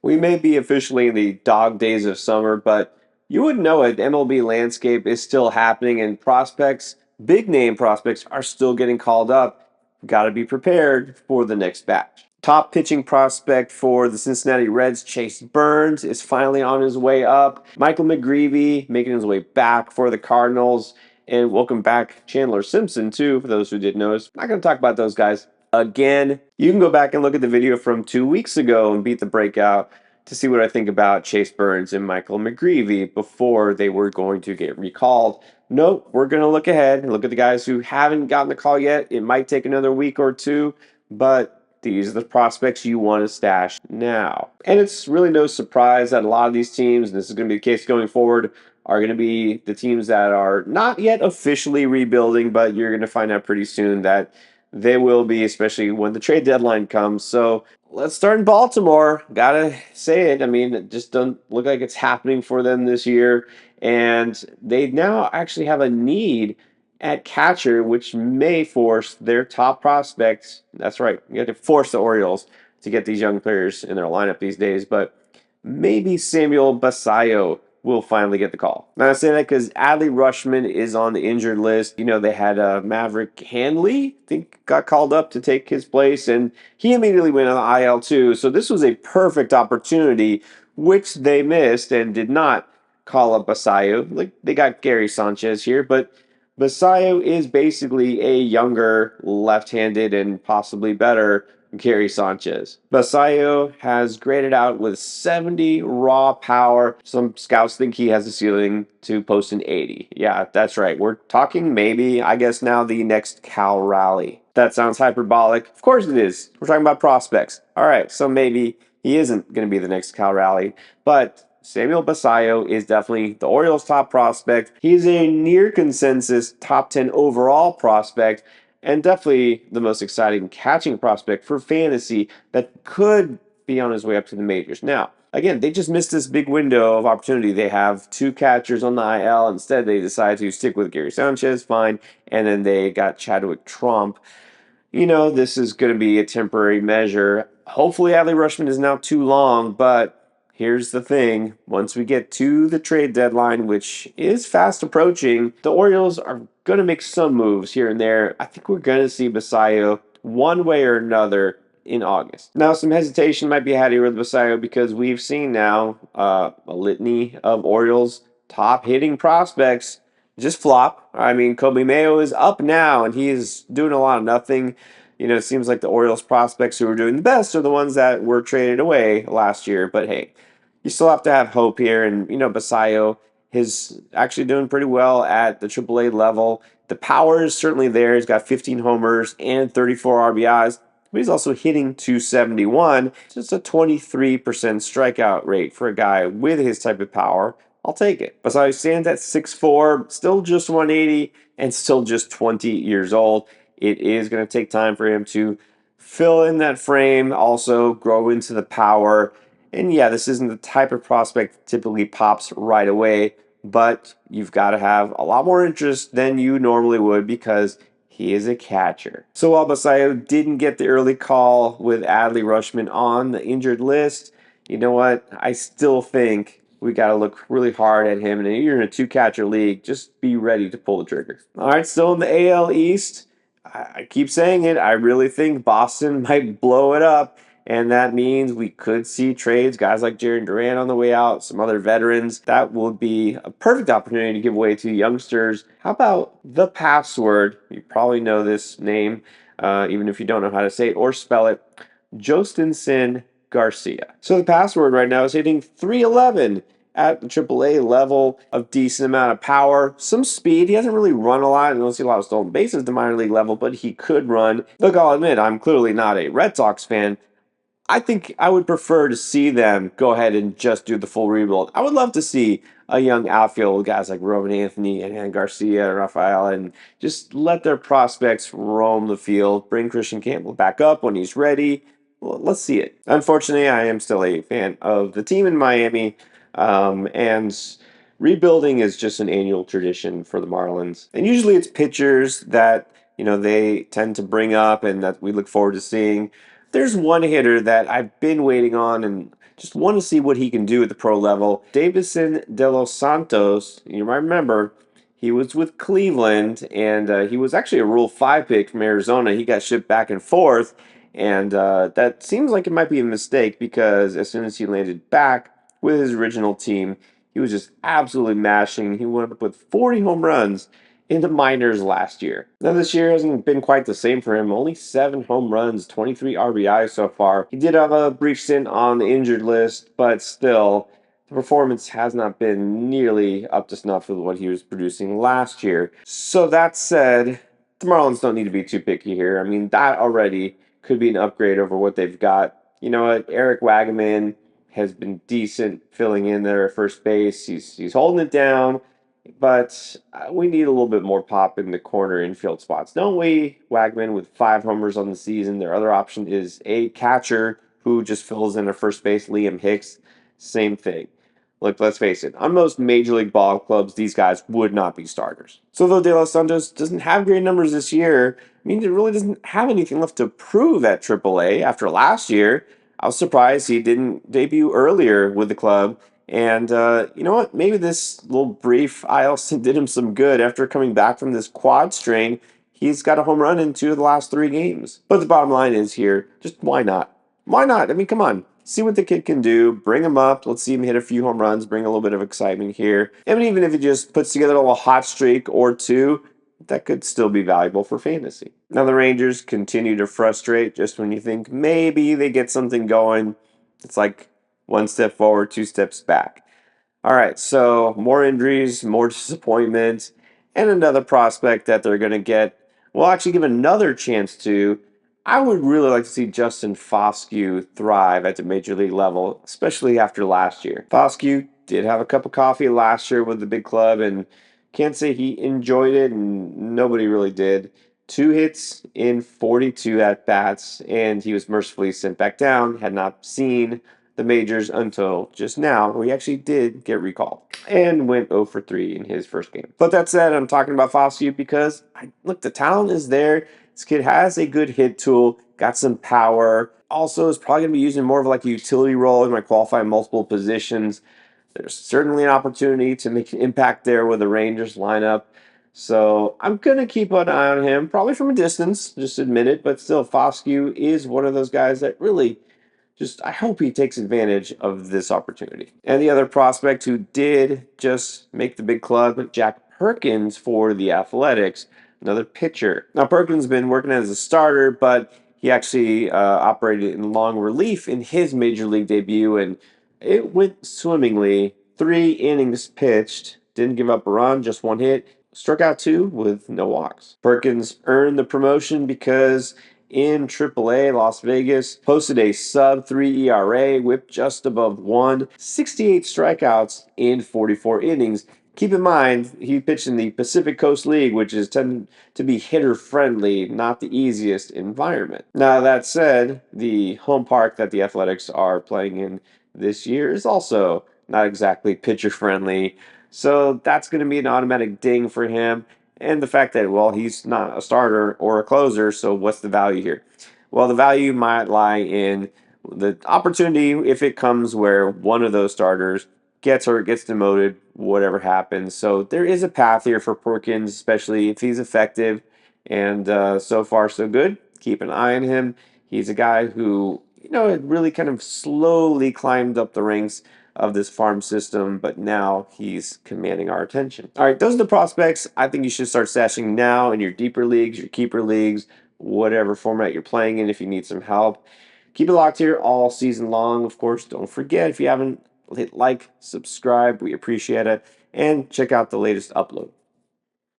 We may be officially in the dog days of summer, but you wouldn't know it. The MLB landscape is still happening, and prospects, big name prospects, are still getting called up. Got to be prepared for the next batch. Top pitching prospect for the Cincinnati Reds, Chase Burns, is finally on his way up. Michael McGreevy making his way back for the Cardinals. And welcome back Chandler Simpson, too, for those who didn't notice. Not going to talk about those guys again. You can go back and look at the video from 2 weeks ago and beat the breakout to see what I think about Chase Burns and Michael McGreevy before they were going to get recalled. Nope, we're going to look ahead and look at the guys who haven't gotten the call yet. It might take another week or two, but these are the prospects you want to stash now. And it's really no surprise that a lot of these teams, and this is going to be the case going forward, are going to be the teams that are not yet officially rebuilding, but you're going to find out pretty soon that they will be, especially when the trade deadline comes. So let's start in Baltimore. Gotta say it. I mean, it just doesn't look like it's happening for them this year. And they now actually have a need at catcher, which may force their top prospects. That's right. You have to force the Orioles to get these young players in their lineup these days. But maybe Samuel Basallo will finally get the call. Now, I say that because Adley Rushman is on the injured list. You know, they had Maverick Hanley, I think, got called up to take his place, and he immediately went on the IL too. So this was a perfect opportunity, which they missed and did not call up Basallo. Like, they got Gary Sanchez here, but Basallo is basically a younger, left-handed, and possibly better Gary Sanchez. Basallo has graded out with 70 raw power. Some scouts think he has a ceiling to post an 80. Yeah, that's right. We're talking maybe, I guess now, the next Cal Raleigh. That sounds hyperbolic. Of course it is. We're talking about prospects. All right, so maybe he isn't going to be the next Cal Raleigh, but Samuel Basallo is definitely the Orioles' top prospect. He's a near consensus top 10 overall prospect, and definitely the most exciting catching prospect for fantasy that could be on his way up to the majors. Now, again, they just missed this big window of opportunity. They have two catchers on the IL. Instead, they decided to stick with Gary Sanchez, fine, and then they got Chadwick Trump. You know, this is going to be a temporary measure. Hopefully, Adley Rushman is not too long, but here's the thing. Once we get to the trade deadline, which is fast approaching, the Orioles are going to make some moves here and there. I think we're going to see Basallo one way or another in August. Now, some hesitation might be had here with Basallo because we've seen now a litany of Orioles top hitting prospects just flop. I mean, Kobe Mayo is up now, and he is doing a lot of nothing. You know, it seems like the Orioles prospects who are doing the best are the ones that were traded away last year. But hey, you still have to have hope here. And, you know, Basallo is actually doing pretty well at the AAA level. The power is certainly there. He's got 15 homers and 34 RBIs. But he's also hitting 271. Just a 23% strikeout rate for a guy with his type of power. I'll take it. Basallo stands at 6'4", still just 180, and still just 20 years old. It is going to take time for him to fill in that frame, also grow into the power. And yeah, this isn't the type of prospect that typically pops right away, but you've got to have a lot more interest than you normally would because he is a catcher. So while Basallo didn't get the early call with Adley Rushman on the injured list, you know what? I still think we got to look really hard at him. And if you're in a two-catcher league, just be ready to pull the trigger. All right, still in the AL East. I keep saying it. I really think Boston might blow it up. And that means we could see trades, guys like Jared Duran on the way out, some other veterans. That will be a perfect opportunity to give away to youngsters. How about the password? You probably know this name, even if you don't know how to say it or spell it. Jostinson Garcia. So the password right now is hitting 311 at the AAA level, of decent amount of power, some speed. He hasn't really run a lot. I don't see a lot of stolen bases at the minor league level, but he could run. Look, I'll admit, I'm clearly not a Red Sox fan. I think I would prefer to see them go ahead and just do the full rebuild. I would love to see a young outfield with guys like Roman Anthony and Garcia and Rafael and just let their prospects roam the field, bring Christian Campbell back up when he's ready. Well, let's see it. Unfortunately, I am still a fan of the team in Miami, and rebuilding is just an annual tradition for the Marlins. And usually it's pitchers that, you know, they tend to bring up and that we look forward to seeing. There's one hitter that I've been waiting on and Just want to see what he can do at the pro level. Davison De Los Santos, you might remember, he was with Cleveland, and he was actually a Rule 5 pick from Arizona. He got shipped back and forth, and that seems like it might be a mistake because as soon as he landed back with his original team, he was just absolutely mashing. He went up with 40 home runs in the minors last year. Now, this year hasn't been quite the same for him. Only 7 home runs, 23 RBIs so far. He did have a brief stint on the injured list, but still, the performance has not been nearly up to snuff with what he was producing last year. So that said, the Marlins don't need to be too picky here. I mean, that already could be an upgrade over what they've got. You know what? Eric Wagaman has been decent filling in there at first base. He's holding it down, but we need a little bit more pop in the corner infield spots, don't we? Wagman with 5 homers on the season. Their other option is a catcher who just fills in at first base, Liam Hicks. Same thing. Look, let's face it, on most major league ball clubs, these guys would not be starters. So though De Los Santos doesn't have great numbers this year, I mean, it really doesn't have anything left to prove at AAA after last year. I was surprised he didn't debut earlier with the club. And you know what? Maybe this little brief IL stint did him some good. After coming back from this quad strain, he's got a home run in 2 of the last 3 games. But the bottom line is here, just why not? Why not? I mean, come on. See what the kid can do. Bring him up. Let's see him hit a few home runs. Bring a little bit of excitement here. And even if he just puts together a little hot streak or 2, that could still be valuable for fantasy. Now, the Rangers continue to frustrate just when you think maybe they get something going. It's like 1 step forward, 2 steps back. All right, so more injuries, more disappointment, and another prospect that they're going to get. We'll actually give another chance to. I would really like to see Justin Foscue thrive at the major league level, especially after last year. Foscue did have a cup of coffee last year with the big club, and can't say he enjoyed it, and nobody really did. 2 hits in 42 at bats, and he was mercifully sent back down. Had not seen the majors until just now, where he actually did get recalled and went 0 for 3 in his first game. But that said, I'm talking about Foscue because, look, the talent is there. This kid has a good hit tool, got some power. Also, is probably going to be using more of like a utility role. He might qualify in multiple positions. There's certainly an opportunity to make an impact there with the Rangers lineup. So I'm going to keep an eye on him, probably from a distance, just admit it. But still, Foscue is one of those guys that really I hope he takes advantage of this opportunity. And the other prospect who did just make the big club, Jack Perkins for the Athletics, another pitcher. Now, Perkins has been working as a starter, but he actually operated in long relief in his major league debut, and it went swimmingly. 3 innings pitched, didn't give up a run, just 1 hit, struck out 2 with no walks. Perkins earned the promotion because in AAA, Las Vegas posted a sub 3 ERA, whipped just above 1, 68 strikeouts in 44 innings. Keep in mind, he pitched in the Pacific Coast League, which is tended to be hitter friendly, not the easiest environment. Now, that said, the home park that the Athletics are playing in this year is also not exactly pitcher friendly. So that's going to be an automatic ding for him. And the fact that, well, he's not a starter or a closer, so what's the value here? Well, the value might lie in the opportunity if it comes where one of those starters gets hurt, gets demoted, whatever happens. So there is a path here for Perkins, especially if he's effective. And so far, so good. Keep an eye on him. He's a guy who, had really kind of slowly climbed up the ranks of this farm system, but now he's commanding our attention. All right, those are the prospects I think you should start stashing now in your deeper leagues, your keeper leagues, whatever format you're playing in if you need some help. Keep it locked here all season long. Of course, don't forget if you haven't hit like, subscribe, we appreciate it, and check out the latest upload.